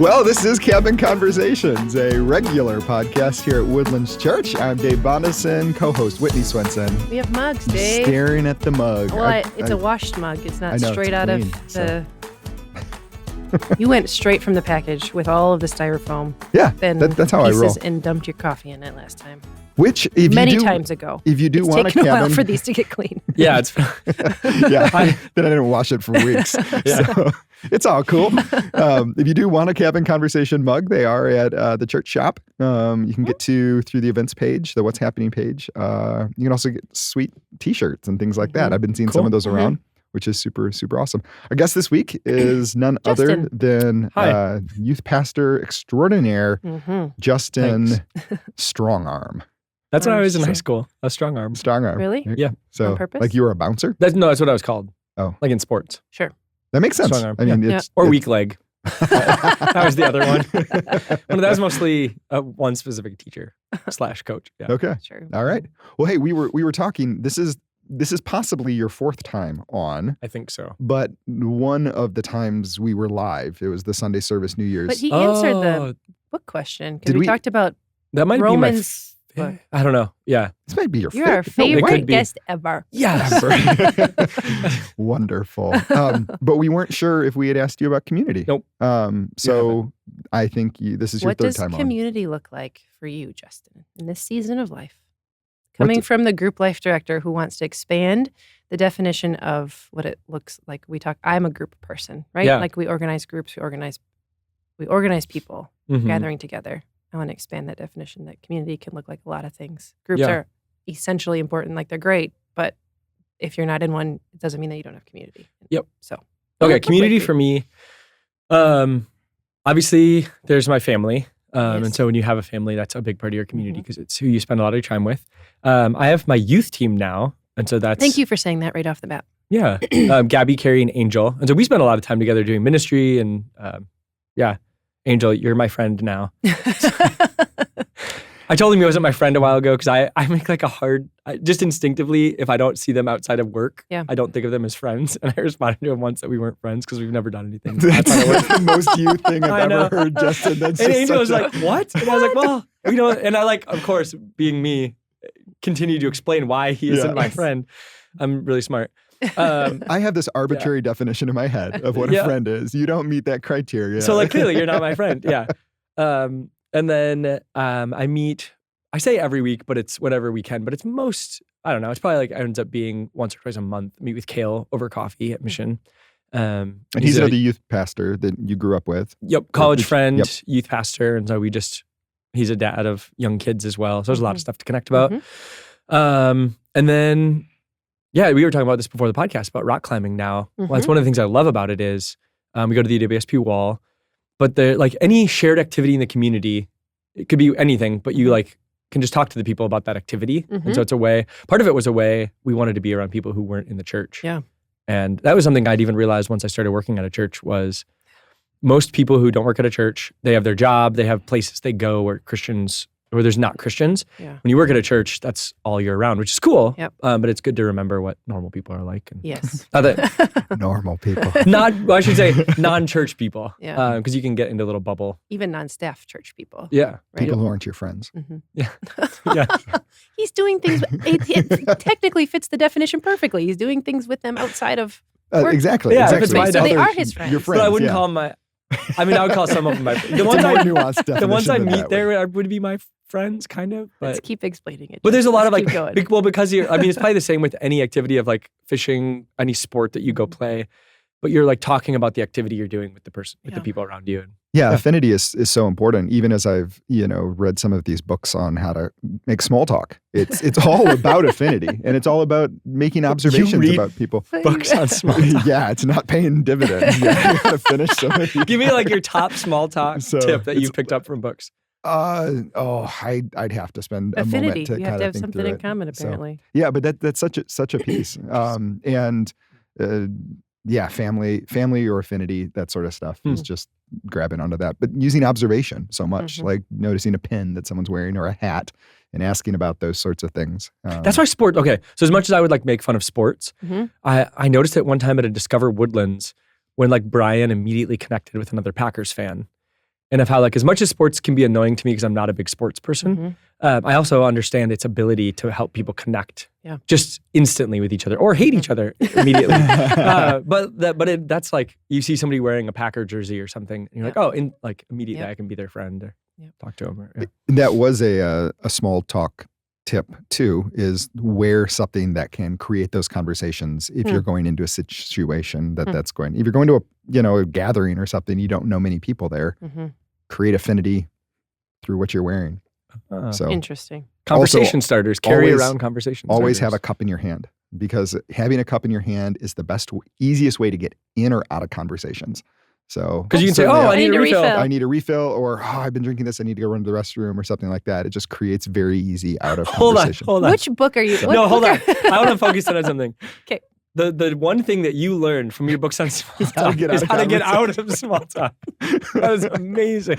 Well, this is Cabin Conversations, a regular podcast here at Woodlands Church. I'm Dave Bondison, co-host Whitney Swenson. We have mugs, Dave. Staring at the mug. Well, it's a washed mug. It's not straight it's out clean, of the... You went straight from the package with all of the styrofoam. Yeah, then that's how I roll. And dumped your coffee in it last time. Which, if Many you do, times ago. If you do want a taken a while cabin, for these to get clean. Yeah, it's then I didn't wash it for weeks. So it's all cool. If you do want a Cabin Conversation mug, they are at the church shop. You can get through the events page, the What's Happening page. You can also get sweet T-shirts and things like that. I've been seeing some of those around, which is super, super awesome. Our guest this week is none other than youth pastor extraordinaire, Justin Strongarm. That's what I was in high school. A strong arm. Strongarm. Really? Yeah. So, on purpose? like you were a bouncer? That's what I was called. Oh. Like in sports. Sure. That makes sense. Strong arm. I mean, it's... Or weak leg. That was the other one. That was mostly one specific teacher / coach. Yeah. Okay. Sure. All right. Well, hey, we were talking, this is possibly your fourth time on. I think so. But one of the times we were live, it was the Sunday service New Year's. But he answered the book question because we talked about that might Romans. Be my I don't know. Yeah. This might be your You're our favorite could be. guest ever. Yes. Wonderful. But we weren't sure if we had asked you about community. Nope. So I think this is your third time on. What does community look like for you, Justin, in this season of life? Coming from the group life director who wants to expand the definition of what it looks like. I'm a group person, right? Yeah. Like we organize groups, we organize people gathering together. I want to expand that definition that community can look like a lot of things. Groups are essentially important, like they're great, but if you're not in one, it doesn't mean that you don't have community. Yep. So, okay, community for me, obviously there's my family. And so when you have a family, that's a big part of your community because it's who you spend a lot of your time with. I have my youth team now. And so that's... Thank you for saying that right off the bat. Yeah. Gabby, Carrie, and Angel. And so we spend a lot of time together doing ministry and Angel, you're my friend now. I told him he wasn't my friend a while ago because I make like just instinctively, if I don't see them outside of work, I don't think of them as friends. And I responded to him once that we weren't friends because we've never done anything. That's the most you thing I've ever heard, Justin. That's and Angel was like, what? And I was like, well, we don't. And I of course, being me, continue to explain why he isn't my friend. I'm really smart. I have this arbitrary definition in my head of what a friend is. You don't meet that criteria. So clearly you're not my friend. Yeah. And then I say every week, but it's whenever we can, but it's I don't know. It's probably ends up being once or twice a month, meet with Kale over coffee at Mission. And he's another youth pastor that you grew up with. Yep. College friend, youth pastor. And so he's a dad of young kids as well. So there's a lot of stuff to connect about. And then, we were talking about this before the podcast about rock climbing now. Well, that's one of the things I love about it is we go to the EWSP wall, but any shared activity in the community, it could be anything, but you can just talk to the people about that activity. And so it's part of it was a way we wanted to be around people who weren't in the church. Yeah. And that was something I'd even realized once I started working at a church was most people who don't work at a church, they have their job, they have places they go where there's not Christians. Yeah. When you work at a church, that's all year round, which is cool. Yep. But it's good to remember what normal people are like. And yes. Normal people. I should say non-church people. Yeah. Because you can get into a little bubble. Even non-staff church people. Yeah. Right? People who aren't your friends. Yeah. Yeah. He's doing things, it technically fits the definition perfectly. He's doing things with them outside of work. Exactly. Yeah, exactly. So they are his friends. Your friends. But I wouldn't call them I would call some of them my friends. The ones I meet there would be my friends, kind of. But, let's keep explaining it. But there's a lot of because it's probably the same with any activity of fishing, any sport that you go play, but you're talking about the activity you're doing with the person, with the people around you. Yeah, affinity is so important. Even as I've read some of these books on how to make small talk, it's all about affinity, and it's all about making observations about people. Books on small talk. Yeah, it's not paying dividends. You got to finish some of these. Give me your top small talk tip that you picked up from books. I'd have to spend a moment to you have to have something in common, apparently. So, but that's such a piece, family or affinity, that sort of stuff is just grabbing onto that. But using observation so much, like noticing a pin that someone's wearing or a hat and asking about those sorts of things. That's why sport. Okay, so as much as I would make fun of sports, I noticed it one time at a Discover Woodlands when Brian immediately connected with another Packers fan. and of how like as much as sports can be annoying to me because I'm not a big sports person, I also understand its ability to help people connect just instantly with each other or hate each other immediately. That's like you see somebody wearing a Packer jersey or something, and you're like, oh, immediately I can be their friend or talk to them. That was a small talk tip too, is wear something that can create those conversations if you're going into a situation that's going. If you're going to a gathering or something, you don't know many people there. Create affinity through what you're wearing. So interesting. Conversation starters. Carry around conversation starters. Always have a cup in your hand, because having a cup in your hand is the easiest way to get in or out of conversations. So, because you can say, "Oh, I need a refill. I need a refill," or "Oh, I've been drinking this. I need to go run to the restroom," or something like that. It just creates very easy out of conversation. Hold on. Which book are you? Hold on. I want to focus on something. Okay. The one thing that you learned from your books on small talk is how to get out of small talk. That was amazing.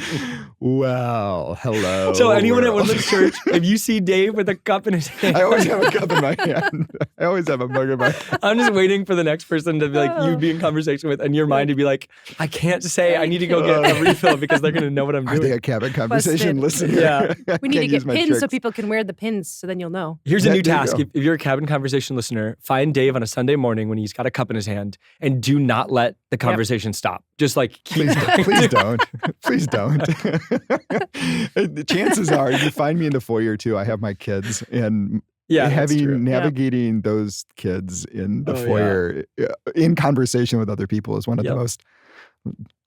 Well, hello. So anyone at Woodlands Church, if you see Dave with a cup in his hand. I always have a cup in my hand. I always have a mug in my hand. I'm just waiting for the next person to be like, you be in conversation with, and your mind to be like, I can't say I need to go get a refill because they're going to know what I'm doing. Are they a cabin conversation listener? Yeah. We need to get pins so people can wear the pins, so then you'll know. Here's a new task. If you're a cabin conversation listener, find Dave on a Sunday morning when he's got a cup in his hand, and do not let the conversation stop. Just like keep please don't. Please don't. The chances are, you find me in the foyer too. I have my kids, and navigating those kids in the foyer in conversation with other people is one of the most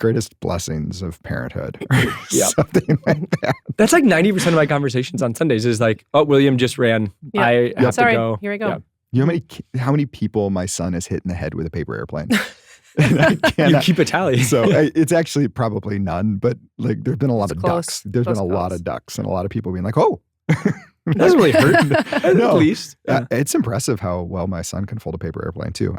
greatest blessings of parenthood. Something like that. That's like 90% of my conversations on Sundays is like, oh, William just ran. I have to go. Here I go. Yeah. You know how many people my son has hit in the head with a paper airplane? You keep a tally. So it's actually probably none, but like there've been a lot of ducks. There's been a lot of ducks, and a lot of people being like, "Oh, it doesn't really hurt." At least it's impressive how well my son can fold a paper airplane too.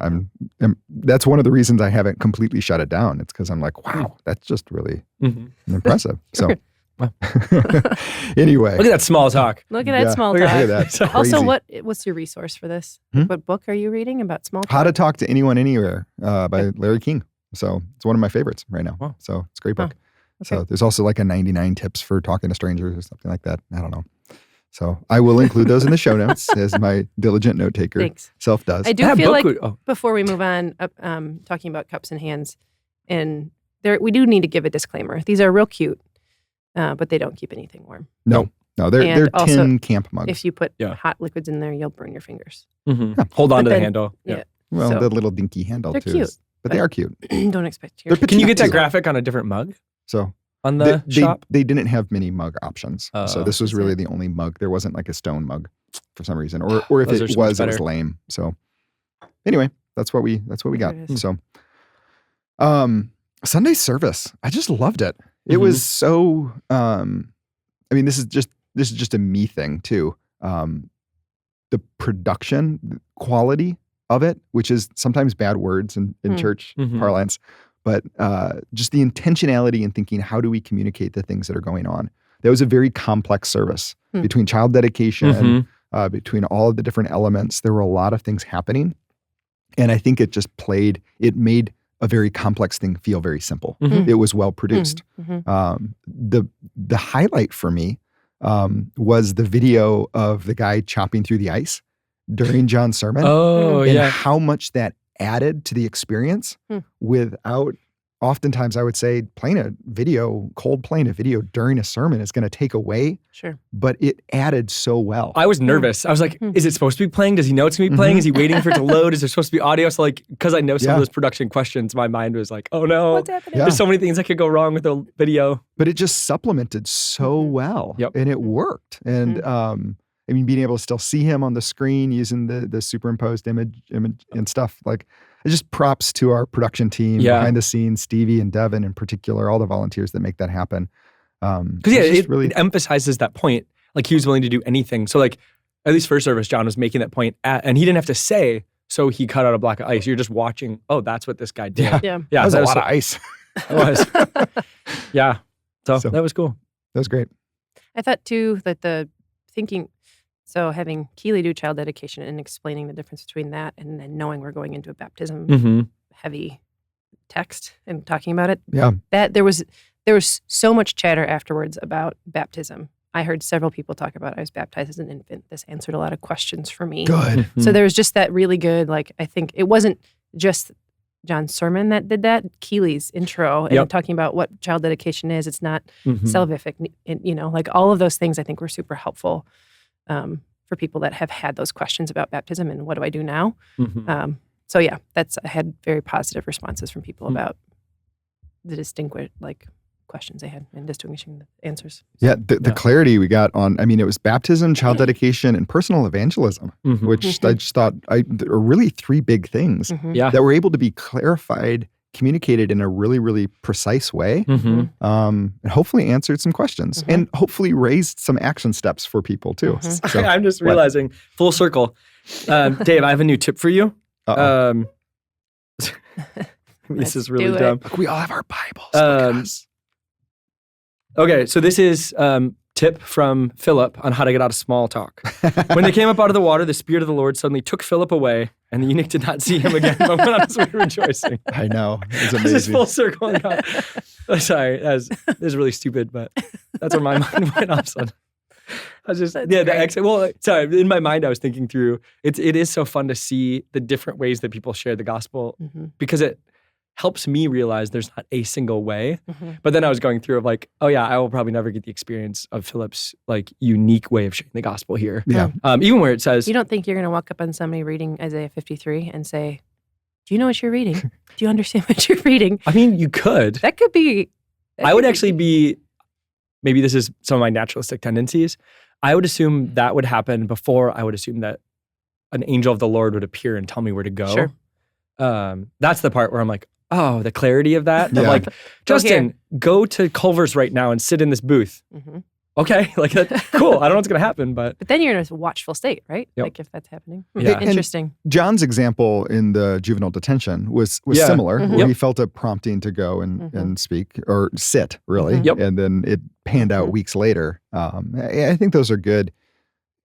That's one of the reasons I haven't completely shut it down. It's because I'm like, wow, that's just really impressive. So. Anyway, look at that small talk. Look at that small talk. Look at that. Also, what's your resource for this? What book are you reading about small talk? How to Talk to Anyone Anywhere by Larry King. So it's one of my favorites right now. Wow. So it's a great book. Okay. So there's also like a 99 tips for talking to strangers or something like that. I don't know. So I will include those in the show notes as my diligent note taker self does. I do feel like before we move on, talking about cups and hands, and we do need to give a disclaimer. These are real cute. But they don't keep anything warm. No, they're tin camp mugs. If you put hot liquids in there, you'll burn your fingers. Hold on to the handle. Yeah. Well, the little dinky handle they're too. Cute, but they are cute. Don't expect to. Can you get that graphic on a different mug? So on the shop, they didn't have many mug options. So this was really the only mug. There wasn't like a stone mug for some reason, or if it was lame. So anyway, that's what we got. So Sunday service, I just loved it. It was so. This is just a me thing too. The production quality of it, which is sometimes bad words in church parlance, but just the intentionality in thinking, how do we communicate the things that are going on? That was a very complex service between child dedication, between all of the different elements. There were a lot of things happening, and I think it made a very complex thing feel very simple. It was well produced. The highlight for me was the video of the guy chopping through the ice during John's sermon. And how much that added to the experience without, oftentimes I would say playing a video during a sermon is going to take away. Sure. But it added so well. I was nervous. I was like, is it supposed to be playing? Does he know it's going to be playing? Is he waiting for it to load? Is there supposed to be audio? So like, because I know some of those production questions, my mind was like, oh no. What's happening? There's so many things that could go wrong with the video. But it just supplemented so well. And it worked. And being able to still see him on the screen using the superimposed image and stuff, like, it's just props to our production team behind the scenes, Stevie and Devin in particular, all the volunteers that make that happen. Because it emphasizes that point. Like, he was willing to do anything. So like, at least first service, John was making that point and he didn't have to say, so he cut out a block of ice. You're just watching, oh, that's what this guy did. Yeah. That was a lot of ice. It was. Yeah. So that was cool. That was great. I thought too that the thinking, so having Keeley do child dedication and explaining the difference between that and then knowing we're going into a baptism heavy text and talking about it. Yeah. That there was there was so much chatter afterwards about baptism. I heard several people talk about I was baptized as an infant. This answered a lot of questions for me. Good. So there was just that really good, like, I think it wasn't just John's sermon that did that. Keeley's intro and talking about what child dedication is. It's not salvific, like all of those things I think were super helpful for people that have had those questions about baptism and what do I do now? So yeah, I had very positive responses from people about the questions they had and distinguishing the answers. Yeah, the clarity we got on, it was baptism, child dedication, and personal evangelism, which I just thought are really three big things that were able to be clarified, communicated in a really, really precise way, and hopefully answered some questions and hopefully raised some action steps for people too. So, I'm just realizing, full circle. Dave, I have a new tip for you. This is really dumb. Look, we all have our Bibles. Look at us. Okay, so this is tip from Philip on how to get out of small talk. When they came up out of the water, the Spirit of the Lord suddenly took Philip away, and the eunuch did not see him again, but went on his way rejoicing. I know. It's This is amazing. full circle. Sorry, this is really stupid, but that's where my mind went off on. I was just, sorry, in my mind I was thinking through, it is so fun to see the different ways that people share the gospel because it helps me realize there's not a single way. But then I was going through of like, oh yeah, I will probably never get the experience of Philip's like unique way of sharing the gospel here. Yeah. Even where it says, you don't think you're going to walk up on somebody reading Isaiah 53 and say, do you know what you're reading? Do you understand what you're reading? I mean, you could. That could be. I would actually be, maybe this is some of my naturalistic tendencies. I would assume that would happen before I would assume that an angel of the Lord would appear and tell me where to go. Sure. That's the part where I'm like, oh, the clarity of that. Yeah. Of like, Justin, go to Culver's right now and sit in this booth. Okay, like that, cool. I don't know what's going to happen, but. But then you're in a watchful state, right? Yep. Like if that's happening. Yeah. Interesting. John's example in the juvenile detention was similar, where he felt a prompting to go and speak or sit, really. And then it panned out weeks later. I think those are good.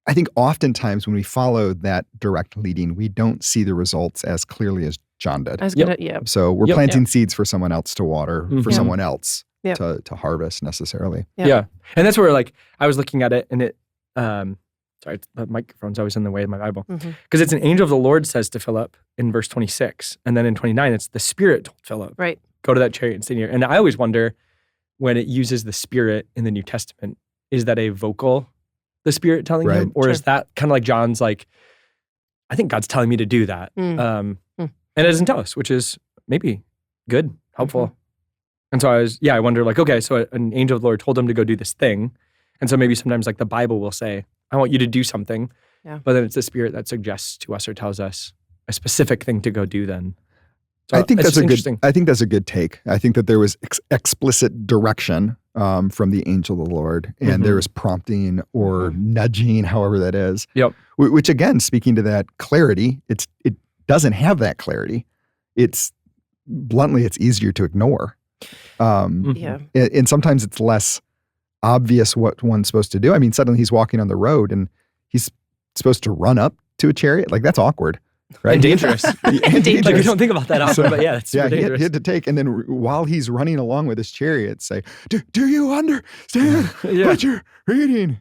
I think oftentimes when we follow that direct leading, we don't see the results as clearly as John did. I was gonna, So we're planting seeds for someone else to water, for someone else to harvest necessarily. Yeah. And that's where like, I was looking at it and it, sorry, the microphone's always in the way of my Bible. Because it's an angel of the Lord says to Philip in verse 26. And then in 29, it's the Spirit told Philip, right, go to that chariot and stay near. And I always wonder when it uses the Spirit in the New Testament, is that a vocal, the Spirit telling him? Or is that kind of like John's like, I think God's telling me to do that. And it doesn't tell us, which is maybe good, helpful. And so I wonder like, okay, so an angel of the Lord told him to go do this thing. And so maybe sometimes like the Bible will say, I want you to do something. But then it's the Spirit that suggests to us or tells us a specific thing to go do then. So I think that's a good take. I think that there was explicit direction from the angel of the Lord, and there was prompting or nudging, however that is. Which again, speaking to that clarity, it doesn't have that clarity. It's bluntly, it's easier to ignore. And sometimes it's less obvious what one's supposed to do. I mean, suddenly he's walking on the road and he's supposed to run up to a chariot. Like that's awkward. Right? And dangerous. And dangerous. Like we don't think about that often, but yeah, it's super dangerous. He had to take, and then while he's running along with his chariot, say, do you understand what you're reading?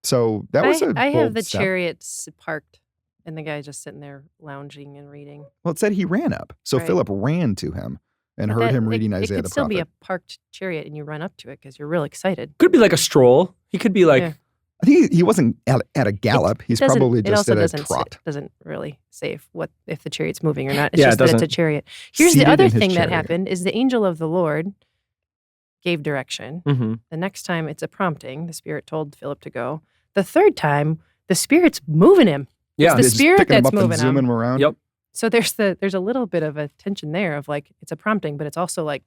So that was I have the step. chariots parked and the guy just sitting there lounging and reading. Well, it said he ran up. So Philip ran to him and heard him reading Isaiah the prophet. It could still be a parked chariot and you run up to it because you're real excited. Could be like a stroll. He could be like... I think he wasn't at a gallop. He's probably just at a trot. It doesn't really say if the chariot's moving or not. It's Yeah, just it that it's a chariot. Here's Seated the other in his thing that chariot. happened is the angel of the Lord gave direction. The next time it's a prompting. The Spirit told Philip to go. The third time, the Spirit's moving him. Yeah. It's the Spirit picking him that's up and moving him. zooming him around. Yep. So there's a little bit of a tension there of like, it's a prompting, but it's also like,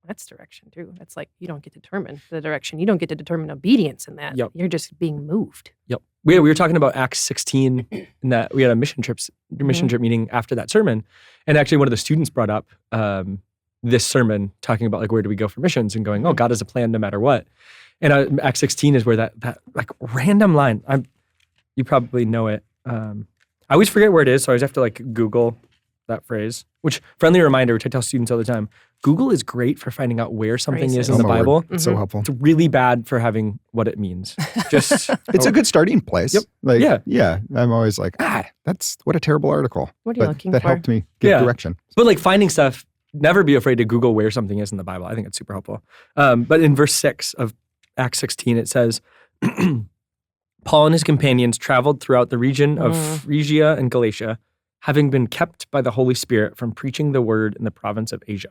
that's direction too. That's like, you don't get to determine the direction. You don't get to determine obedience in that. Yep. You're just being moved. Yep. We were talking about Acts 16 and that we had a mission trip meeting after that sermon. And actually one of the students brought up this sermon talking about like, where do we go for missions and going, oh, God has a plan no matter what. And Acts 16 is where that like random line, you probably know it. I always forget where it is. So I always have to like Google that phrase, which friendly reminder, which I tell students all the time, Google is great for finding out where something is in Oh the my word. Bible. It's so helpful. It's really bad for having what it means. Just It's a good starting place. Yep. Like, Yeah. I'm always like, that's what a terrible article. What are you But looking that for? helped me get direction. But like finding stuff, never be afraid to Google where something is in the Bible. I think it's super helpful. But in verse 6 of Acts 16, it says, Paul and his companions traveled throughout the region of Phrygia and Galatia, having been kept by the Holy Spirit from preaching the word in the province of Asia.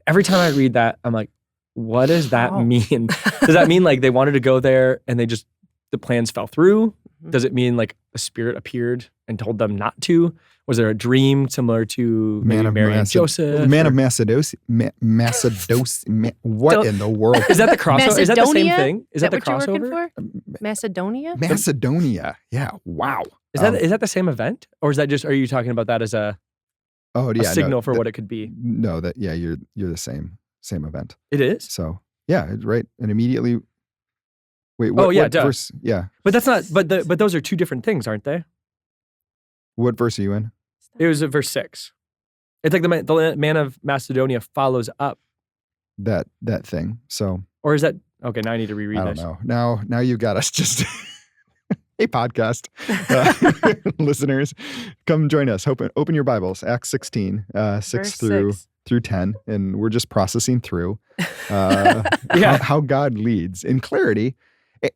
Every time I read that, I'm like, what does that mean? Does that mean like they wanted to go there and the plans fell through? Does it mean like the Spirit appeared and told them not to? Was there a dream similar to maybe Mary and Joseph? The man of Macedonia. What in the world? Is that the crossover? Is that the same Macedonia? thing? Is that the what you're crossover? working for? Macedonia? Macedonia. Yeah. Wow. Is that the same event? Or is that just, are you talking about that as a signal for what it could be? No, you're the same event. It is? So yeah, right. And immediately, wait, what verse? Yeah. But that's not, but those are two different things, aren't they? What verse are you in? It was at verse 6. It's like the man of Macedonia follows up. That thing. So. Or is that, okay, now I need to reread this. I don't know. Now you got us just, hey podcast, listeners, come join us. Open your Bibles, Acts 16, 6 through 10. And we're just processing through how God leads in clarity.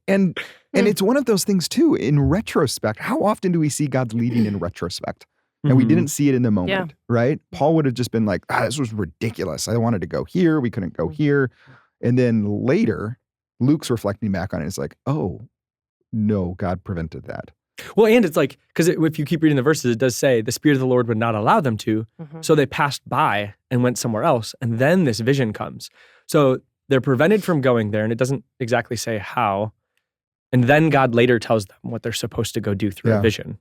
And it's one of those things too, in retrospect, how often do we see God's leading in retrospect? And we didn't see it in the moment, right? Paul would have just been like, this was ridiculous. I wanted to go here. We couldn't go here. And then later, Luke's reflecting back on it. It's like, oh, no, God prevented that. Well, and it's like, because if you keep reading the verses, it does say the Spirit of the Lord would not allow them to. So they passed by and went somewhere else. And then this vision comes. So they're prevented from going there. And it doesn't exactly say how. And then God later tells them what they're supposed to go do through a vision.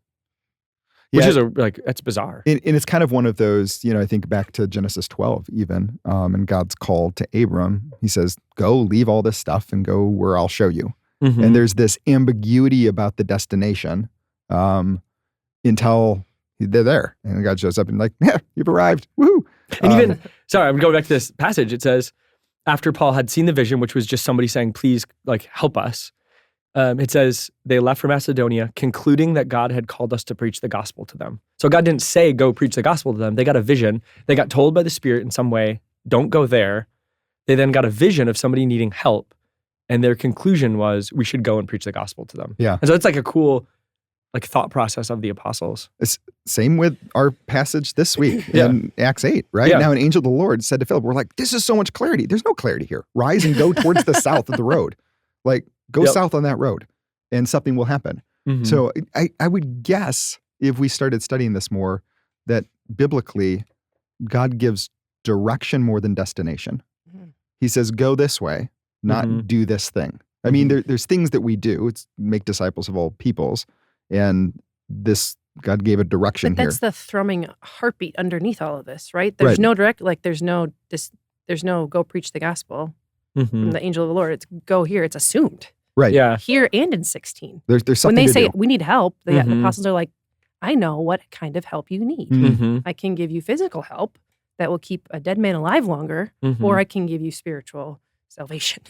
Which is that's bizarre. And it's kind of one of those, I think back to Genesis 12 even, and God's call to Abram. He says, go leave all this stuff and go where I'll show you. And there's this ambiguity about the destination until they're there. And God shows up and like, yeah, you've arrived. Woohoo. And sorry, I'm going back to this passage. It says, after Paul had seen the vision, which was just somebody saying, please help us. It says they left for Macedonia, concluding that God had called us to preach the gospel to them. So God didn't say, go preach the gospel to them. They got a vision. They got told by the Spirit in some way, don't go there. They then got a vision of somebody needing help. And their conclusion was, we should go and preach the gospel to them. Yeah. And so it's like a cool thought process of the apostles. It's same with our passage this week in Acts 8, right? Yeah. Now an angel of the Lord said to Philip, we're like, this is so much clarity. There's no clarity here. Rise and go towards the south of the road. Go south on that road and something will happen. So I would guess if we started studying this more, that biblically, God gives direction more than destination. He says, go this way, not do this thing. I mean, there's things that we do. It's make disciples of all peoples. And this, God gave a direction here. But that's the thrumming heartbeat underneath all of this, right? There's no direct, there's no go preach the gospel from the angel of the Lord. It's go here. It's assumed. Right. Yeah. Here and in 16. There's something when they say do. we need help, the apostles are like, I know what kind of help you need. I can give you physical help that will keep a dead man alive longer, or I can give you spiritual salvation.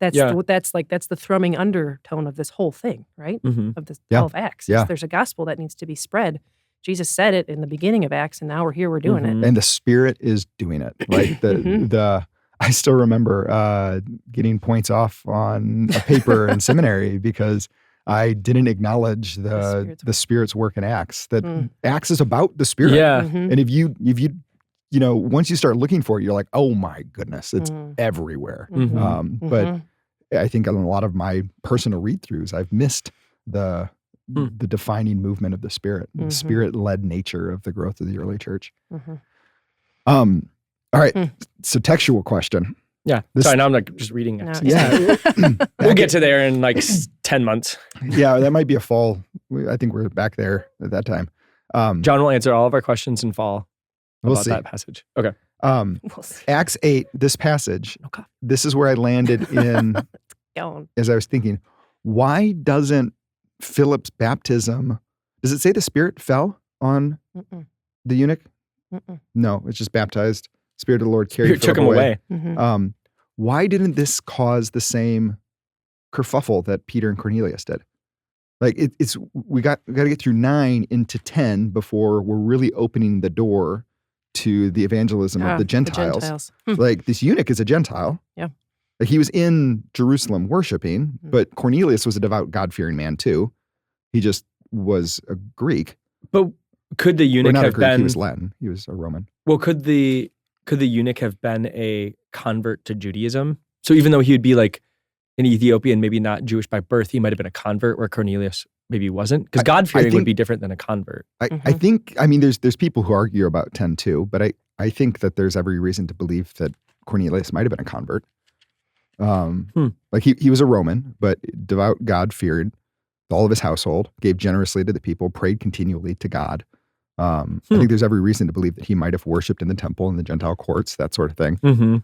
That's the thrumming undertone of this whole thing, right? Of this all of Acts. There's a gospel that needs to be spread. Jesus said it in the beginning of Acts, and now we're here, we're doing it. And the Spirit is doing it. Like I still remember getting points off on a paper in seminary because I didn't acknowledge the Spirit's work in Acts. That Acts is about the Spirit. Yeah. And if you once you start looking for it, you're like, oh my goodness, it's everywhere. But I think on a lot of my personal read-throughs, I've missed the defining movement of the Spirit, the Spirit-led nature of the growth of the early church. All right. So textual question. Yeah. Sorry, now I'm just reading it. Yeah. We'll get to there in 10 months. Yeah, that might be a fall. I think we're back there at that time. John will answer all of our questions in fall about see. That passage. Okay. We'll see. Acts 8, this passage, this is where I landed in, as I was thinking, why doesn't Philip's baptism, does it say the Spirit fell on the eunuch? No, it's just baptized. Spirit of the Lord carried took Philip him away. Mhm. Why didn't this cause the same kerfuffle that Peter and Cornelius did? Like we got to get through 9 into 10 before we're really opening the door to the evangelism of the Gentiles. Like this eunuch is a Gentile. Yeah. Like he was in Jerusalem worshiping, but Cornelius was a devout, God-fearing man too. He just was a Greek. But could the eunuch not have a Greek, been? He was Latin. He was a Roman. Well, could the eunuch have been a convert to Judaism? So even though he would be like an Ethiopian, maybe not Jewish by birth, he might have been a convert where Cornelius maybe wasn't. Because God-fearing would be different than a convert. I think, I mean, there's people who argue about 10 too, but I think that there's every reason to believe that Cornelius might have been a convert. Like he was a Roman, but devout, God-feared, all of his household, gave generously to the people, prayed continually to God. I think there's every reason to believe that he might have worshipped in the temple, in the Gentile courts, that sort of thing. Mm-hmm.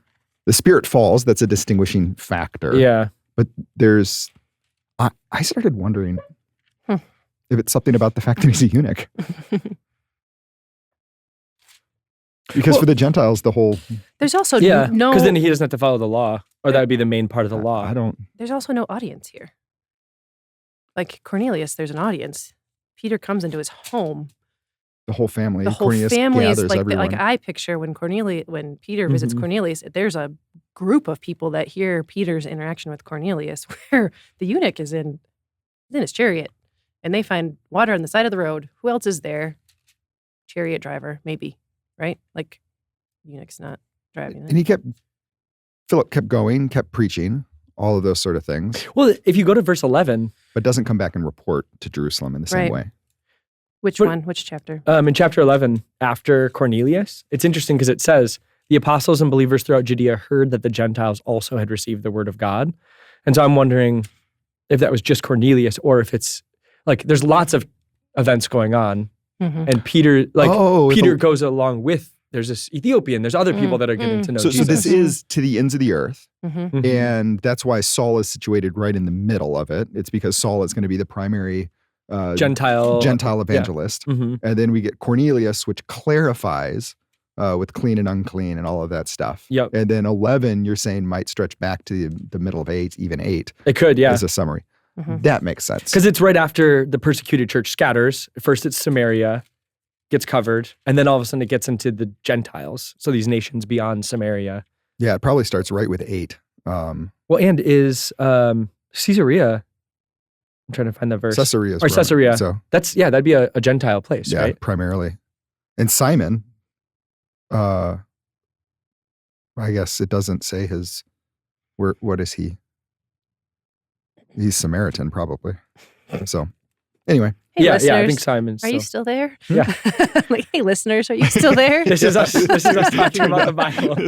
The Spirit falls, that's a distinguishing factor. Yeah. But I started wondering if it's something about the fact that he's a eunuch. Because for the Gentiles, the whole... There's also no... Because then he doesn't have to follow the law, or that would be the main part of the law. There's also no audience here. Like Cornelius, there's an audience. Peter comes into his home. The whole family. The whole Cornelius family is gathers everyone. like I picture when Peter visits Cornelius, there's a group of people that hear Peter's interaction with Cornelius, where the eunuch is in his chariot, and they find water on the side of the road. Who else is there? Chariot driver, maybe, right? Like eunuch's not driving it. And Philip kept going, kept preaching, all of those sort of things. Well, if you go to verse 11, but doesn't come back and report to Jerusalem in the same way. Which one? Which chapter? In chapter 11, after Cornelius, it's interesting because it says, the apostles and believers throughout Judea heard that the Gentiles also had received the word of God. And so I'm wondering if that was just Cornelius or if it's like there's lots of events going on. And Peter, Peter goes along with, there's this Ethiopian, there's other people that are getting to know Jesus. So this is to the ends of the earth. And that's why Saul is situated right in the middle of it. It's because Saul is going to be the primary Gentile evangelist. Yeah. And then we get Cornelius, which clarifies with clean and unclean and all of that stuff. Yep. And then 11, you're saying might stretch back to the middle of 8, even 8. It could, yeah. As a summary. That makes sense. Because it's right after the persecuted church scatters. First it's Samaria, gets covered, and then all of a sudden it gets into the Gentiles. So these nations beyond Samaria. Yeah, it probably starts right with 8. Well, and is Caesarea... I'm trying to find the verse. Caesarea. Caesarea. So that'd be a Gentile place, right? Yeah, primarily. And Simon, I guess it doesn't say what is he? He's Samaritan, probably. So, anyway. Hey, yeah, listeners, I think Simon's. Are you still there? Yeah. Like, hey, listeners, are you still there? This is us talking about the Bible.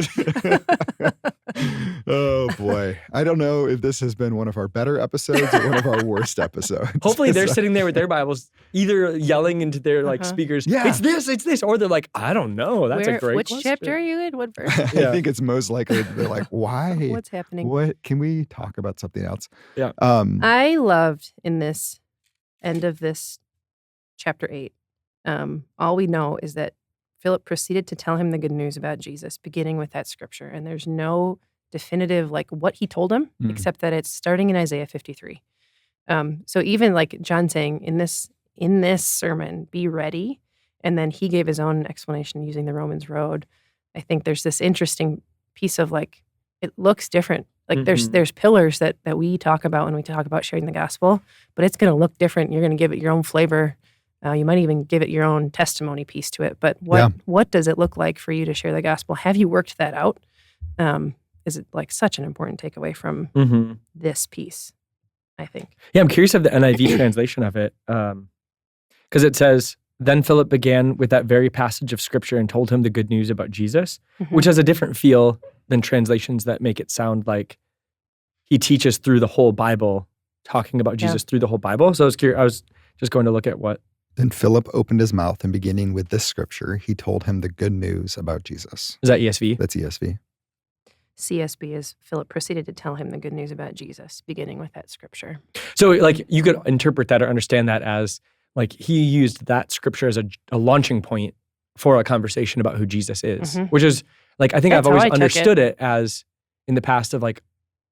Oh boy, I don't know if this has been one of our better episodes or one of our worst episodes. Hopefully, they're sitting there with their Bibles, either yelling into their speakers. Yeah. It's this, or they're like, I don't know. That's a great Which question. chapter are you in? What verse? I think it's most likely they're like, why? What's happening? What can we talk about something else? Yeah. I loved in this end of this chapter 8. All we know is that Philip proceeded to tell him the good news about Jesus, beginning with that scripture. And there's no definitive what he told him, except that it's starting in Isaiah 53. So even like John saying in this sermon, be ready. And then he gave his own explanation using the Romans road. I think there's this interesting piece of it looks different. Like there's pillars that we talk about when we talk about sharing the gospel, but it's going to look different. You're going to give it your own flavor. You might even give it your own testimony piece to it. But what does it look like for you to share the gospel? Have you worked that out? Is it such an important takeaway from this piece, I think. Yeah, I'm curious of the NIV translation of it. Because it says, then Philip began with that very passage of scripture and told him the good news about Jesus, which has a different feel than translations that make it sound like he teaches through the whole Bible, talking about Jesus through the whole Bible. So I was curious, I was just going to look at what. Then Philip opened his mouth and beginning with this scripture, he told him the good news about Jesus. Is that ESV? That's ESV. CSB is Philip proceeded to tell him the good news about Jesus, beginning with that scripture. So you could interpret that or understand that as he used that scripture as a launching point for a conversation about who Jesus is, which is, Like, I think That's I've always how I took understood it as in the past of like,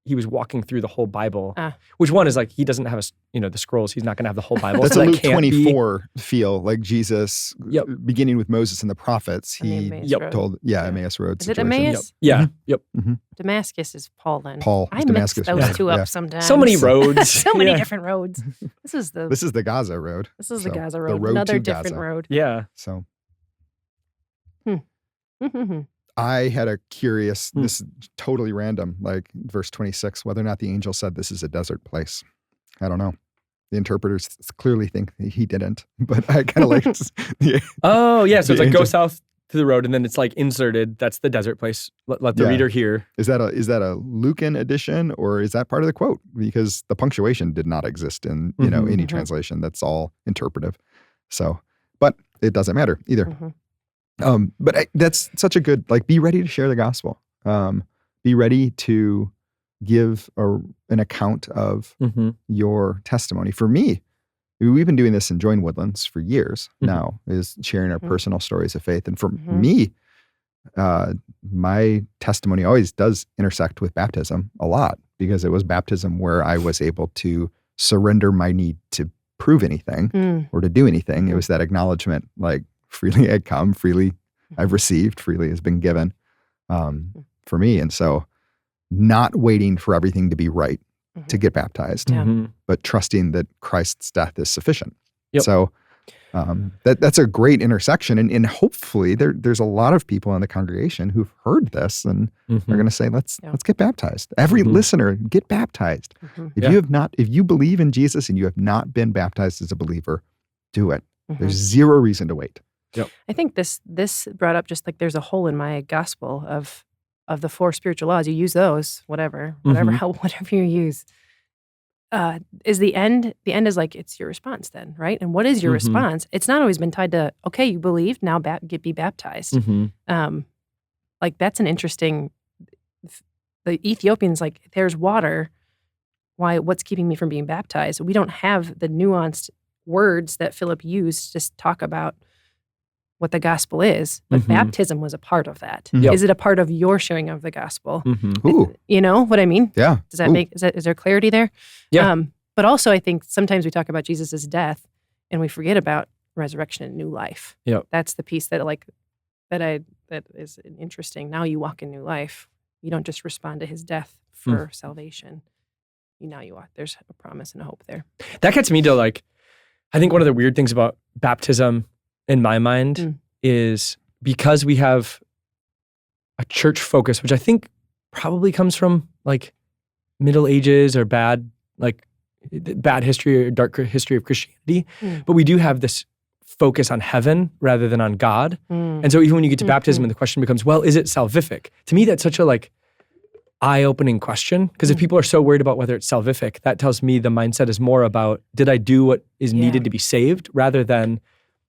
he was walking through the whole Bible, Ah. which one is like, he doesn't have the scrolls. He's not going to have the whole Bible. That's so a that Luke can't 24 feel, like Jesus, Yep. beginning with Moses and the prophets, And the he Emmaus Road. told, Emmaus Road Is it situation. Be. Emmaus? Yeah. Yep. Damascus is Paul then. Paul I is mix Damascus. those Yeah. two Yeah. up sometimes. So many roads. So many Yeah. different roads. This is the This is the Gaza Road. the So, Gaza the Road. road Another to different Gaza. road. Yeah. So Mhm. I had a curious, this is totally random, like verse 26, whether or not the angel said this is a desert place. I don't know. The interpreters clearly think he didn't, but I kind of like Oh, yeah. So The it's like go angel- south to the road, and then it's like inserted. That's the desert place. Let the Yeah. reader hear. Is that a Lucan addition, or is that part of the quote? Because the punctuation did not exist in any translation. That's all interpretive. So, but it doesn't matter either. But that's such a good, like, be ready to share the gospel. Be ready to give an account of your testimony. For me, we've been doing this in Join Woodlands for years now, is sharing our personal stories of faith. And for me, my testimony always does intersect with baptism a lot, because it was baptism where I was able to surrender my need to prove anything or to do anything. It was that acknowledgement, like, freely I come, freely I've received, freely has been given for me. And so not waiting for everything to be right to get baptized, but trusting that Christ's death is sufficient. Yep. So that's a great intersection. And hopefully there's a lot of people in the congregation who've heard this and are going to say, let's get baptized. Every listener, get baptized. If you believe in Jesus and you have not been baptized as a believer, do it. There's zero reason to wait. Yep. I think this brought up just like there's a hole in my gospel of the 4 spiritual laws. You use those, whatever you use. Is the end? The end is like, it's your response then, right? And what is your response? It's not always been tied to, okay, you believed, now be baptized. Like, that's an interesting. The Ethiopians, like, there's water. What's keeping me from being baptized? We don't have the nuanced words that Philip used to talk about what the gospel is, but baptism was a part of that. Yep. Is it a part of your sharing of the gospel? Ooh. You know what I mean? Yeah. Does that is there clarity there? Yeah. But also, I think sometimes we talk about Jesus' death and we forget about resurrection and new life. Yep. That's the piece that is interesting. Now you walk in new life. You don't just respond to his death for salvation. You walk. There's a promise and a hope there. That gets me to, like, I think one of the weird things about baptism in my mind is because we have a church focus, which I think probably comes from like Middle Ages or bad history or dark history of Christianity, but we do have this focus on heaven rather than on God. And so even when you get to baptism and the question becomes, well, is it salvific? To me, that's such a eye-opening question, because if people are so worried about whether it's salvific, that tells me the mindset is more about, did I do what is needed to be saved, rather than,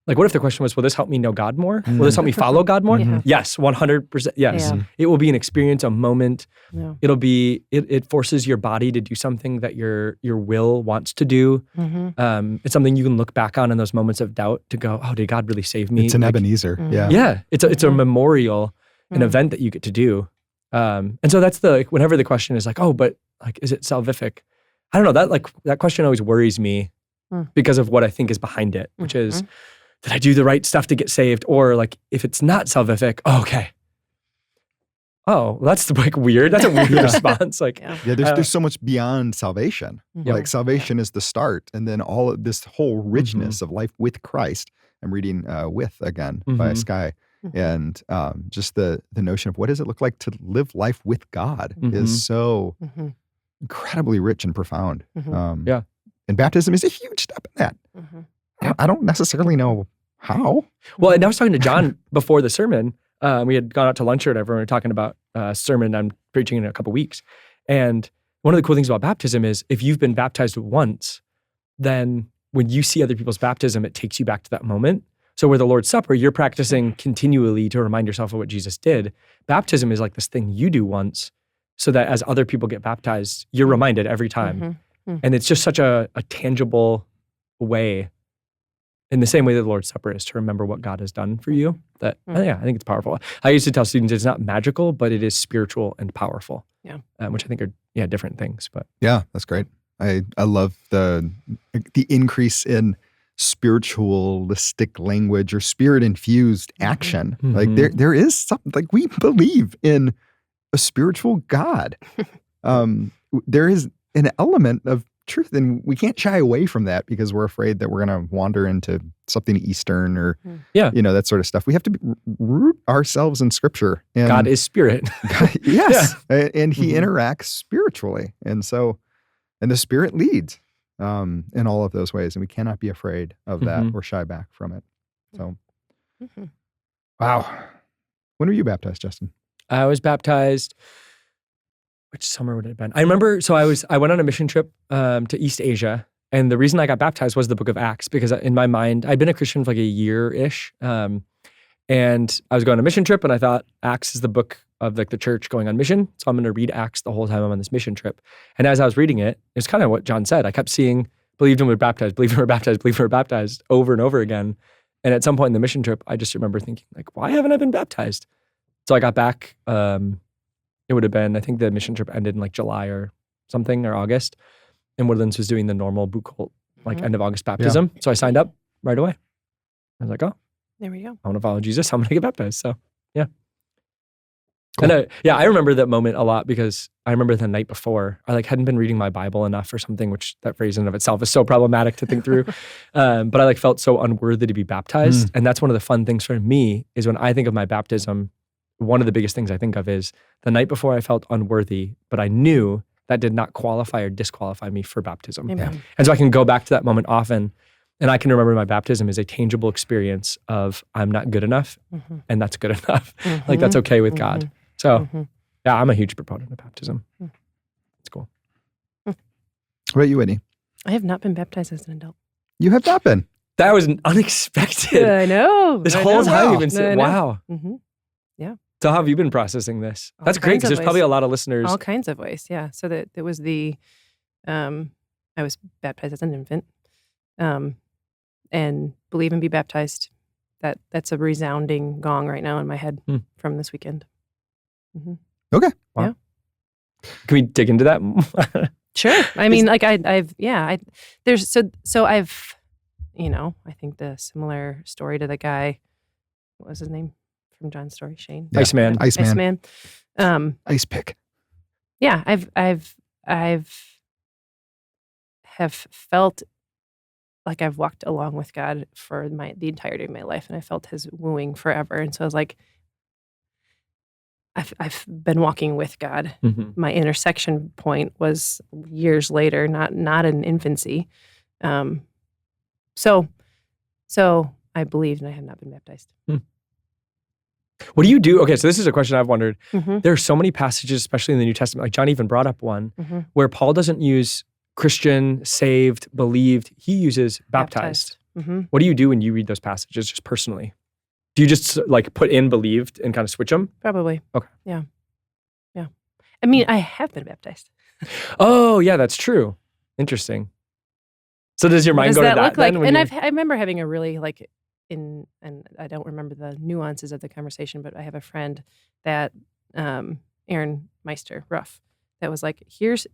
like, what if the question was, will this help me know God more? Will this help me follow God more? Yes, 100%. Yes. Yeah. It will be an experience, a moment. Yeah. It'll be, it forces your body to do something that your will wants to do. It's something you can look back on in those moments of doubt to go, oh, did God really save me? It's an Ebenezer. Yeah. Yeah. It's a memorial, an event that you get to do. And so that's whenever the question is like, oh, but like, is it salvific? I don't know, that question always worries me because of what I think is behind it, which is, did I do the right stuff to get saved? Or like, if it's not salvific, okay. Oh, well, that's like weird. That's a weird response. Like, there's so much beyond salvation. Like, salvation is the start, and then all of this whole richness of life with Christ. I'm reading "With" again by Skye, and just the notion of what does it look like to live life with God is so incredibly rich and profound. And baptism is a huge step in that. I don't necessarily know how. Well, and I was talking to John before the sermon. We had gone out to lunch or whatever, and we were talking about a sermon I'm preaching in a couple weeks. And one of the cool things about baptism is if you've been baptized once, then when you see other people's baptism, it takes you back to that moment. So where the Lord's Supper, you're practicing continually to remind yourself of what Jesus did. Baptism is like this thing you do once, so that as other people get baptized, you're reminded every time. And it's just such a tangible way in the same way that the Lord's Supper is to remember what God has done for you. That I think it's powerful. I used to tell students it's not magical, but it is spiritual and powerful. Yeah, which I think are different things. But yeah, that's great. I love the increase in spiritualistic language or spirit infused action. Like there is something, like we believe in a spiritual God. There is an element of truth, and we can't shy away from that because we're afraid that we're going to wander into something Eastern or that sort of stuff. We have to root ourselves in Scripture. And God is spirit. Yes, and He interacts spiritually, and the Spirit leads in all of those ways, and we cannot be afraid of that or shy back from it. So, wow. When were you baptized, Justin? I was baptized. Which summer would it have been? I remember, so I went on a mission trip to East Asia, and the reason I got baptized was the book of Acts, because in my mind, I'd been a Christian for like a year-ish, and I was going on a mission trip, and I thought Acts is the book of like the church going on mission, so I'm going to read Acts the whole time I'm on this mission trip. And as I was reading it, it's kind of what John said. I kept seeing, believed and were baptized, believed and were baptized, believed and were baptized over and over again. And at some point in the mission trip, I just remember thinking, like, why haven't I been baptized? So I got back, it would have been, I think the mission trip ended in like July or something, or August. And Woodlands was doing the normal boot cult, like end of August baptism. Yeah. So I signed up right away. I was like, oh, there we go. I want to follow Jesus. I'm going to get baptized. So yeah. Cool. And I remember that moment a lot because I remember the night before, I like hadn't been reading my Bible enough or something, which that phrase in and of itself is so problematic to think through. But I like felt so unworthy to be baptized. And that's one of the fun things for me is when I think of my baptism, one of the biggest things I think of is the night before I felt unworthy, but I knew that did not qualify or disqualify me for baptism. Amen. And so I can go back to that moment often, and I can remember my baptism is a tangible experience of I'm not good enough, and that's good enough. Like that's okay with God. So yeah, I'm a huge proponent of baptism. It's cool. What about you, Whitney? I have not been baptized as an adult. You have not been? That was unexpected. I know. This whole time you've been saying, wow. Yeah. So how have you been processing this? That's great because there's probably a lot of listeners. All kinds of ways, yeah. So that it was I was baptized as an infant, and believe and be baptized. That's a resounding gong right now in my head from this weekend. Okay. Wow. Yeah. Can we dig into that? Sure. I mean, like I think the similar story to the guy, what was his name from John's story? Shane? Yeah. Iceman. Ice pick. Yeah. I've felt like I've walked along with God for the entirety of my life, and I felt His wooing forever. And so I was like, I've been walking with God. My intersection point was years later, not in infancy. So I believed, and I have not been baptized. What do you do? Okay, so this is a question I've wondered. There are so many passages, especially in the New Testament, like John even brought up one, where Paul doesn't use Christian, saved, believed. He uses baptized. What do you do when you read those passages, just personally? Do you just like put in believed and kind of switch them? Probably. Okay. Yeah. I mean, I have been baptized. Oh, yeah, that's true. Interesting. So does your mind go to that look then? Like? And I remember having a really and I don't remember the nuances of the conversation, but I have a friend that, Aaron Meister, Ruff, that was like, here's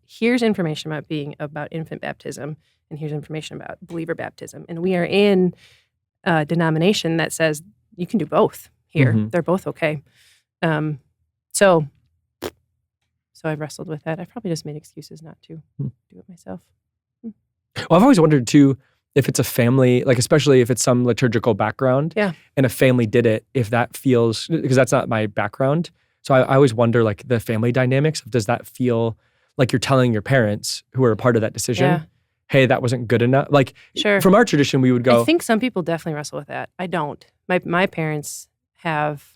information about infant baptism, and here's information about believer baptism. And we are in a denomination that says you can do both here. They're both okay. So I wrestled with that. I probably just made excuses not to do it myself. Well, I've always wondered too, if it's a family, like especially if it's some liturgical background, and a family did it, if that feels, because that's not my background. So I always wonder, like the family dynamics, does that feel like you're telling your parents who are a part of that decision, hey, that wasn't good enough? Like from our tradition, we would go. I think some people definitely wrestle with that. I don't. My parents have,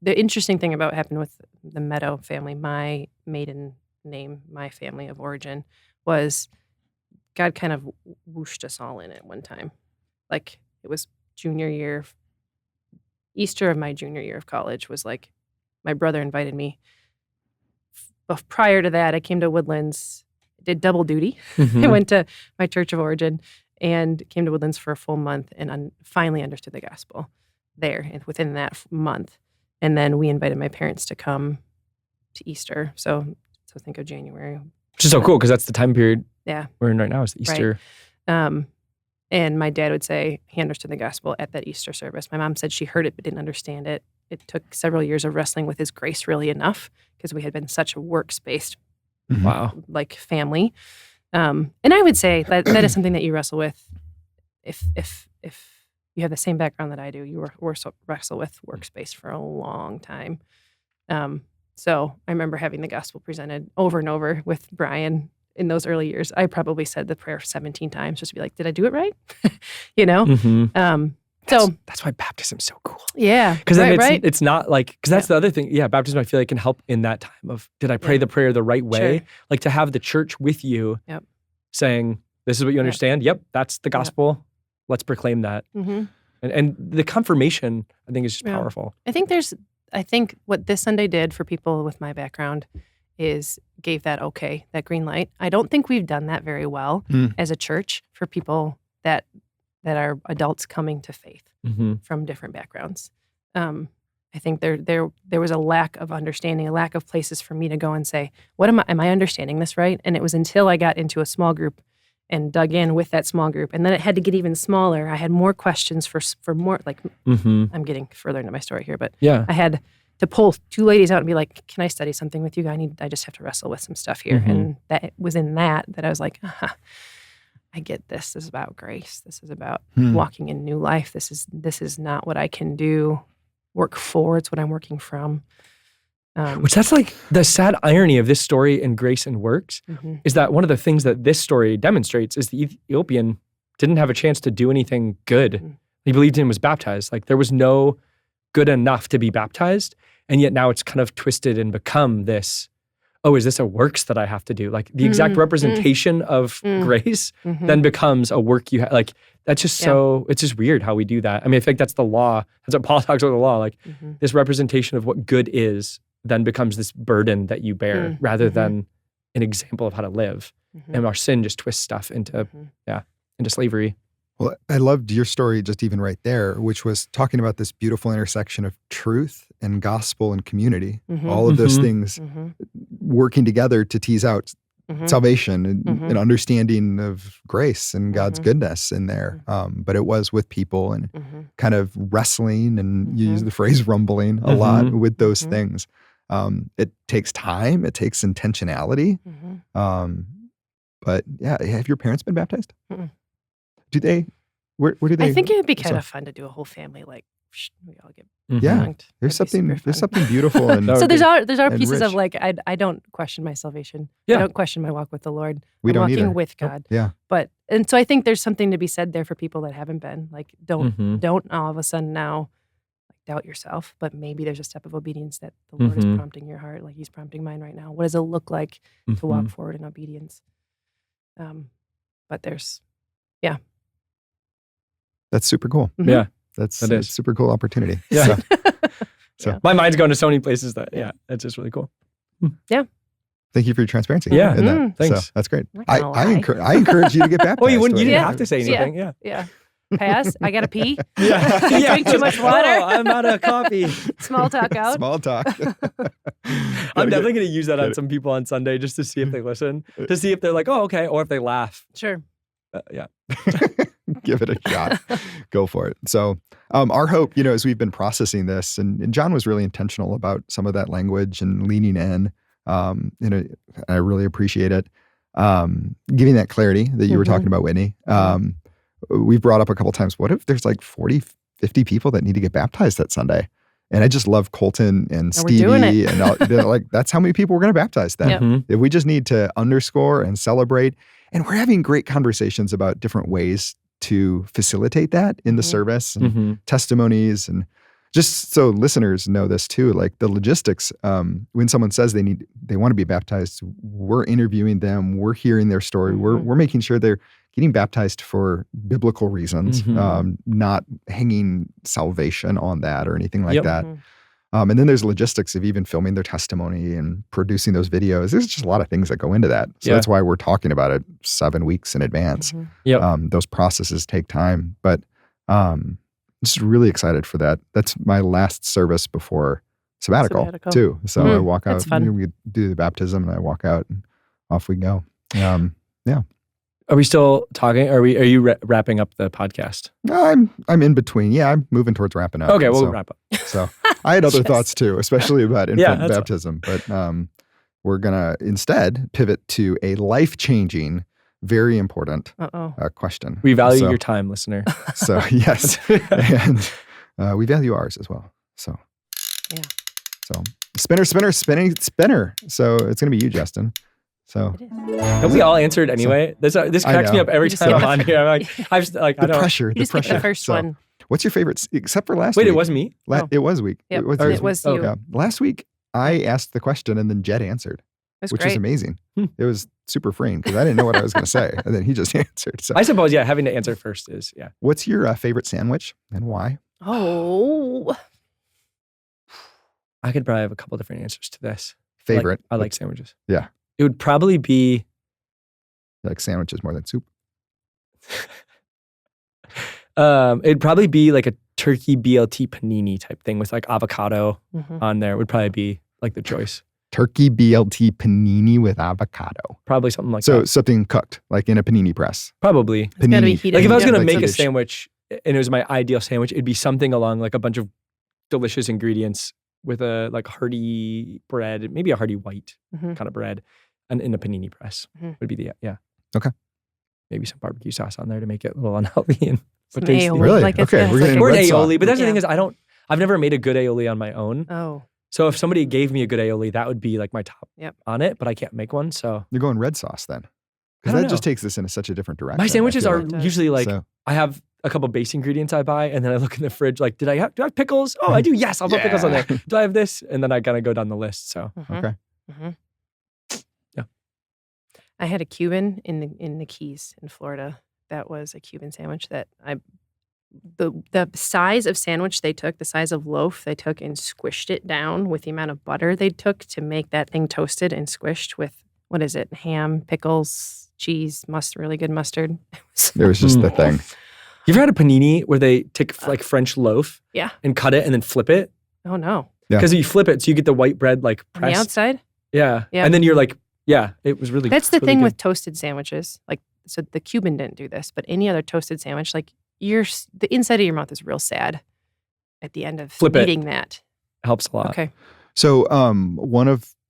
the interesting thing about what happened with the Meadow family, my maiden name, my family of origin, was God kind of whooshed us all in at one time. Like it was junior year, Easter of my junior year of college was like, my brother invited me. But prior to that, I came to Woodlands, did double duty. I went to my church of origin and came to Woodlands for a full month and finally understood the gospel there and within that month. And then we invited my parents to come to Easter. So think of January. Which is so cool because that's the time period we're in right now is Easter. Right. And my dad would say he understood the gospel at that Easter service. My mom said she heard it but didn't understand it. It took several years of wrestling with his grace really enough because we had been such a works-based like family. And I would say that is something that you wrestle with if you have the same background that I do. You wrestle with works-based for a long time. So I remember having the gospel presented over and over with Brian in those early years. I probably said the prayer 17 times just to be like, did I do it right? You know? That's why baptism's so cool. Yeah. Because then it's not like, because that's the other thing. Yeah, baptism I feel like can help in that time of, did I pray the prayer the right way? Sure. Like to have the church with you saying, this is what you understand. Yep, that's the gospel. Let's proclaim that. And the confirmation, I think, is just powerful. I think what this Sunday did for people with my background is gave that green light. I don't think we've done that very well as a church for people that are adults coming to faith from different backgrounds. I think there was a lack of understanding, a lack of places for me to go and say, am I understanding this right? And it was until I got into a small group and dug in with that small group. And then it had to get even smaller. I had more questions for more, like, I'm getting further into my story here, but I had to pull two ladies out and be like, can I study something with you? I just have to wrestle with some stuff here. And that was in that I was like, I get this. This is about grace. This is about walking in new life. This is not what I can work for. It's what I'm working from. Which that's like the sad irony of this story in Grace and Works is that one of the things that this story demonstrates is the Ethiopian didn't have a chance to do anything good. He believed in and was baptized. Like there was no good enough to be baptized. And yet now it's kind of twisted and become this, is this a works that I have to do? Like the exact representation of grace then becomes a work you have. Like that's just it's just weird how we do that. I mean, I think that's the law. That's what Paul talks about the law. Like this representation of what good is then becomes this burden that you bear rather than an example of how to live. And our sin just twists stuff into slavery. Well, I loved your story just even right there, which was talking about this beautiful intersection of truth and gospel and community. All of those things working together to tease out salvation and understanding of grace and God's goodness in there. But it was with people and kind of wrestling, and you use the phrase rumbling a lot with those things. It takes time. It takes intentionality. But have your parents been baptized? Do they? Where do they? I think it would be kind of fun to do a whole family, like we all get dunked. There's something beautiful and so there's our pieces rich. Of like I don't question my salvation. I don't question my walk with the Lord. I'm walking with God. And so I think there's something to be said there for people that haven't been. Like don't all of a sudden now doubt yourself, but maybe there's a step of obedience that the Lord is prompting your heart, like He's prompting mine right now. What does it look like to walk forward in obedience? But there's That's super cool. Yeah. That's a super cool opportunity. Yeah. So my mind's going to so many places that, it's just really cool. Yeah. Thank you for your transparency. Yeah. In that. Thanks. So that's great. I encourage you to get baptized. Well, you didn't have to say anything. Yeah. Pass. I got to pee. Drink too much water. I'm out of coffee. Small talk out. Small talk. I'm definitely going to use that on some people on Sunday just to see if they listen, to see if they're like, oh, okay, or if they laugh. Sure. Give it a shot. Go for it. So our hope, as we've been processing this, and John was really intentional about some of that language and leaning in, I really appreciate it. Giving that clarity that you were talking about, Whitney. We've brought up a couple times, what if there's like 40, 50 people that need to get baptized that Sunday? And I just love Colton and Stevie. And like, that's how many people we're going to baptize then. If we just need to underscore and celebrate. And we're having great conversations about different ways to facilitate that in the service and testimonies. And just so listeners know this too, like the logistics, when someone says they want to be baptized, we're interviewing them, we're hearing their story, we're making sure they're getting baptized for biblical reasons, not hanging salvation on that or anything like that. And then there's logistics of even filming their testimony and producing those videos. There's just a lot of things that go into that. So that's why we're talking about it 7 weeks in advance. Those processes take time, but just really excited for that. That's my last service before sabbatical. Too. So I walk out, we do the baptism and I walk out and off we go. Are we still talking? Are you wrapping up the podcast? I'm in between. Yeah, I'm moving towards wrapping up. Okay, we'll wrap up. So I had other thoughts too, especially about infant baptism. But we're gonna instead pivot to a life-changing, very important question. We value your time, listener. So yes, and we value ours as well. So so spinner. So it's gonna be you, Justin. So have we all answered anyway? This cracks me up every time I'm on here. I'm like, the pressure. You just get the first one. What's your favorite, except for last week? Wait, it wasn't me? It was week. Yep. It was you. Yeah. Last week, I asked the question and then Jed answered, which was amazing. It was super freeing because I didn't know what I was going to say. And then he just answered. So. I suppose, having to answer first is, What's your favorite sandwich and why? Oh. I could probably have a couple different answers to this. Favorite? I like sandwiches. Yeah. It would probably be... You like sandwiches more than soup? It'd probably be like a turkey BLT panini type thing with like avocado on there. Would probably be like the choice. Turkey BLT panini with avocado. Probably something like that. So something cooked, like in a panini press. Probably. It's gotta be heated. Like if I was going to make a sandwich and it was my ideal sandwich, it'd be something along like a bunch of delicious ingredients with a like hearty bread, maybe a hearty white kind of bread, and in a panini press would be the Okay. Maybe some barbecue sauce on there to make it a little unhealthy and but tasty. Really? Okay, we're getting or red aioli. sauce. But that's the thing is, I've never made a good aioli on my own. Oh. So if somebody gave me a good aioli, that would be like my top on it. But I can't make one, so you're going red sauce then, because that just takes this in such a different direction. My sandwiches are like. usually like I have a couple base ingredients I buy, and then I look in the fridge like, do I have pickles? Oh, I do. Yes, I'll put pickles on there. Do I have this? And then I gotta go down the list. So okay. Yeah. I had a Cuban in the Keys in Florida. That was a Cuban sandwich that the size of sandwich they took, the size of loaf they took and squished it down with the amount of butter they took to make that thing toasted and squished with, what is it, ham, pickles, cheese, really good mustard. It was just the thing. You ever had a panini where they take like French loaf and cut it and then flip it? Oh, no. Because you flip it so you get the white bread like pressed. On the outside? Yeah. And then you're like, it was really That's the really thing good. with toasted sandwiches. Like, so the Cuban didn't do this, but any other toasted sandwich, like the inside of your mouth is real sad at the end of eating that. Helps a lot. Okay. So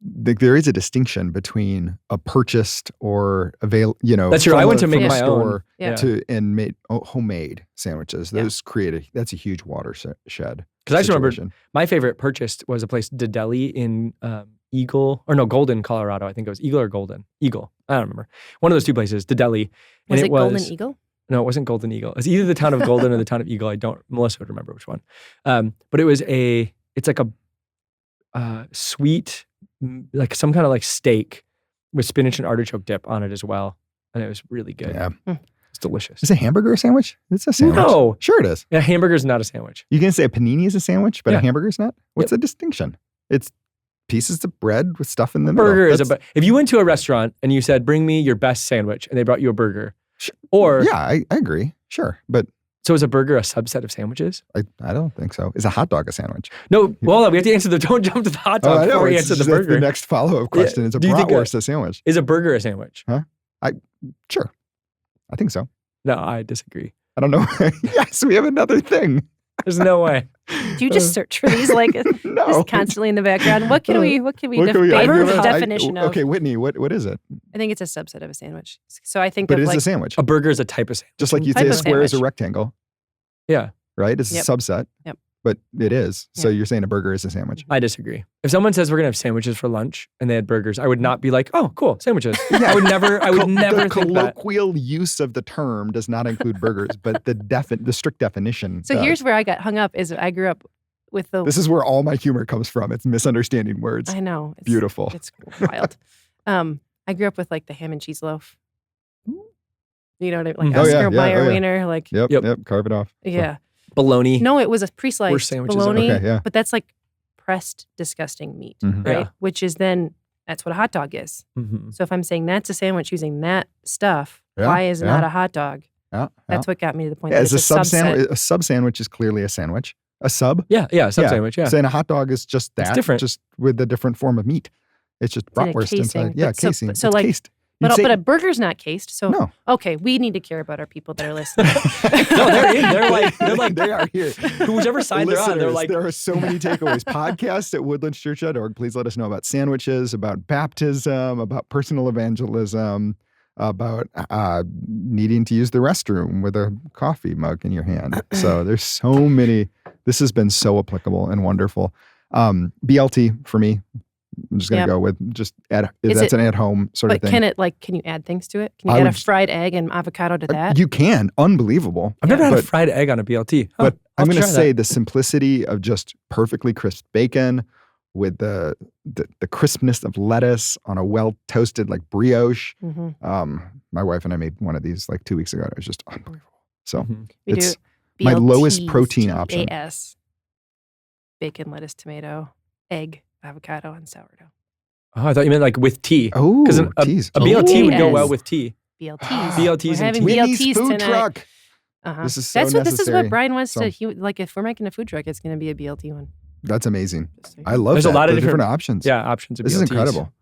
there is a distinction between a purchased or That's true. I went to make my own and made homemade sandwiches. Those that's a huge watershed. Because I just remember my favorite purchased was a place, Deli in Golden, Colorado. I think it was Eagle or Golden. Eagle. I don't remember. One of those two places, Deli. Was it Golden Eagle? No, it wasn't Golden Eagle. It's either the town of Golden or the town of Eagle. Melissa would remember which one. But it's like a sweet, like some kind of like steak with spinach and artichoke dip on it as well. And it was really good. Yeah. It's delicious. Is a hamburger a sandwich? It's a sandwich. No. Sure it is. A hamburger's not a sandwich. You can say a panini is a sandwich, but a hamburger's not? What's the distinction? It's pieces of bread with stuff in the middle. Burger is if you went to a restaurant and you said, bring me your best sandwich, and they brought you a burger. Or I agree. Sure. But so is a burger a subset of sandwiches? I don't think so. Is a hot dog a sandwich? No. Well, we have to answer don't jump to the hot dog before we answer the burger. That's the next follow-up question. Is a bratwurst a sandwich? Is a burger a sandwich? Huh? Sure. I think so. No, I disagree. I don't know. Yes, we have another thing. There's no way. Do you just search for these like just constantly in the background? What can we the definition of? Okay, Whitney, what is it? I think it's a subset of a sandwich. So I think but it is a sandwich. A burger is a type of sandwich. Just like you'd say a square is a rectangle. Yeah. Right? It's a subset. Yep. But it is. So you're saying a burger is a sandwich. I disagree. If someone says we're going to have sandwiches for lunch and they had burgers, I would not be like, oh, cool, sandwiches. I would never The think colloquial use of the term does not include burgers, but the strict definition So here's where I got hung up is I grew up with This is where all my humor comes from. It's misunderstanding words. I know. It's beautiful. It's wild. I grew up with like the ham and cheese loaf. You know what I mean? Like Oscar Mayer wiener. Like Yep. Carve it off. Yeah. Bologna. No, it was a pre-sliced sandwiches bologna. Okay, yeah. But that's like compressed, disgusting meat, Mhm. right? Yeah. Which is then, that's what a hot dog is. Mhm. So if I'm saying that's a sandwich using that stuff, Yeah, why is it yeah. not a hot dog? Yeah, That's what got me to the point yeah. that It's it's a sub subset. sandwich. A sub sandwich is clearly a sandwich. A sub. Yeah, sub sandwich, yeah. Saying a hot dog is just that, different. just with a different form of meat. It's just in a bratwurst casing, inside. Yeah, but so- casing. so it's like- cased. You'd But, say- but a burger's not cased. So, No. okay, we need to care about our people that are listening. No, they're in. They're like, they are here. whichever side they're on, they're Listeners, like, there are so many takeaways. Podcast at woodlandschurch.org. Please let us know about sandwiches, about baptism, about personal evangelism, about needing to use the restroom with a coffee mug in your hand. So there's so many. This has been so applicable and wonderful. BLT for me. I'm just going to go with just that's an at-home sort of But thing. can you add things to it? Can you I add a would- fried egg and avocado to that? You can. Unbelievable. I've never had a But- fried egg on a BLT. Huh, But I'll I'm going to try that. say the simplicity of just perfectly crisp bacon with the crispness of lettuce on a well-toasted like brioche. Mhm. My wife and I made one of these like 2 weeks ago. It was just unbelievable. So Mhm. We it's do my lowest BLTs, protein option. TAS. Bacon, lettuce, tomato, egg, avocado, and sourdough. Oh, I thought you meant like with tea. Oh, Because teas. a BLT would go Yes. well with tea. BLTs. BLTs We're and having tea. Whitney's BLTs food tonight. truck. Uh-huh. This is so This is necessary. what Brian wants So- to. Like if we're making a food truck, it's going to be a BLT one. That's amazing. Just so you I know. love There's that. a lot of The different- options. Yeah, options of This BLTs. is incredible.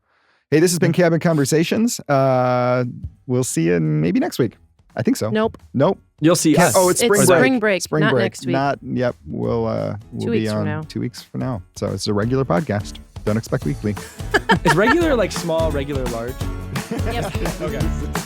Hey, this has been Cabin Conversations. We'll see you maybe next week. I think so. Nope. Nope. You'll see us. Oh, it's It's spring spring break. break, Spring not break. next week. Yep. We'll 2 be weeks from on now. 2 weeks from now. So it's a regular podcast. Don't expect weekly. Is regular like small, regular, large? Yep. Okay.